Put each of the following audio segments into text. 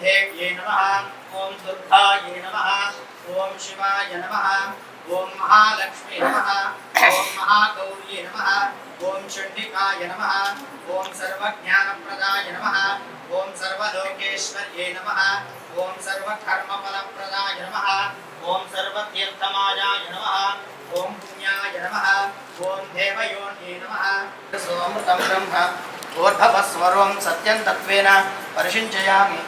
देव्यै नमः ॐ दुर्गायै नमः ॐ शिवाय नमः ॐ महालक्ष्मी नमः ॐ महागौर्यै नमः ॐ चण्डिकाय नमः ॐ सर्वज्ञानप्रदाय नमः ॐ सर्वलोकेश्वर्यै नमः ॐ सर्वकर्मफलप्रदाय नमः ॐ सर्वतीर्थमायाय नमः ॐ पुण्याय नमः ॐ देवयोन्यै नमः सोमृतं ब्रह्म ऊर्ध्वस्वरं सत्यं तत्त्वेन परिशिञ्चयामि।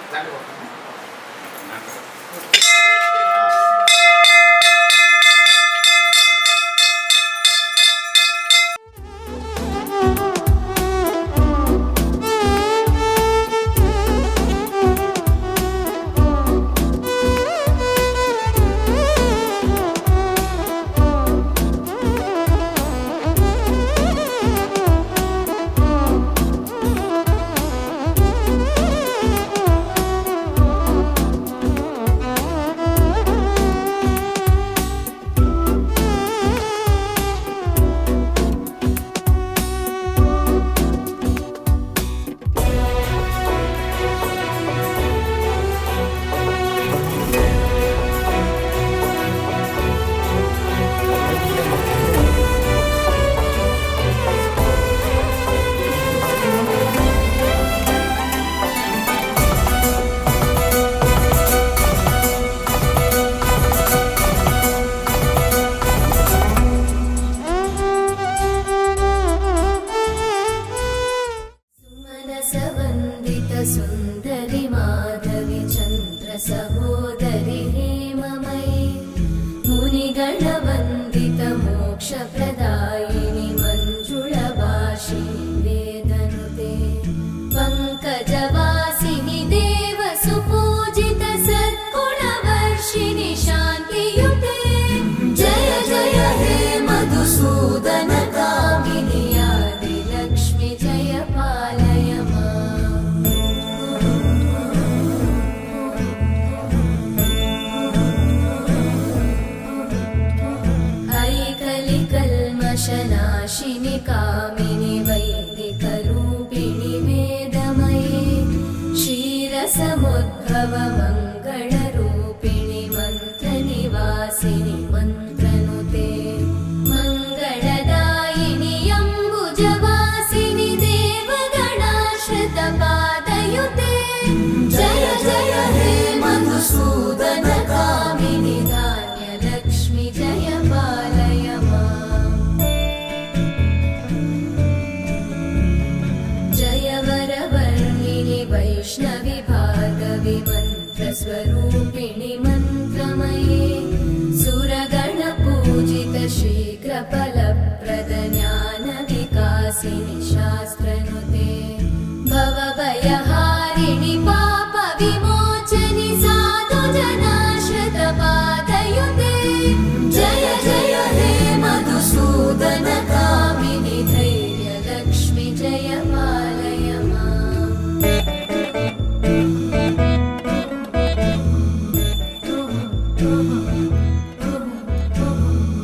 सुन्दरि माधवी चन्द्र सहोदरि हेममयी मुनिगणवन्दित मोक्षप्रदायिनि मञ्जुळभाषिणि वेदनुते पङ्कजवासिनि देवसुपूजित सद्गुणवर्षिणि शान्तियुते जय जय हे मधुसूदन कामिनि आदिलक्ष्मि जय पालय नाशिनि कामिनि वैदिकरूपिणि वेदमये क्षीरसमुद्भव मङ्गलरूपिणि मन्त्रनिवासिनि मन्त्रनुते मङ्गलदायिनि अम्बुजवासिनि देवगणाश्रितपादयुते जय जय हे मधुसूदन कामिनि धान्यलक्ष्मि जय पालय वैष्णवि भार्गवि मन्त्रस्वरूपिणि मन्त्रमये सुरगणपूजित शीघ्रफलप्रद ज्ञानविकासिनि शास्त्रनुते भवभयहारिणि पापविमोचनि साधुजनाश्रितपादयुते जय जय हे मधुसूदन कामिनि धैर्यलक्ष्मि जय पालय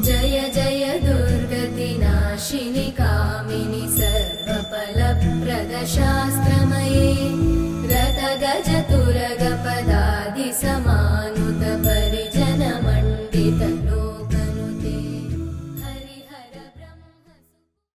जय जय दुर्गतिनाशिनि कामिनि सर्वफलप्रदशास्त्रमये रथगजतुरगपदादिसमानि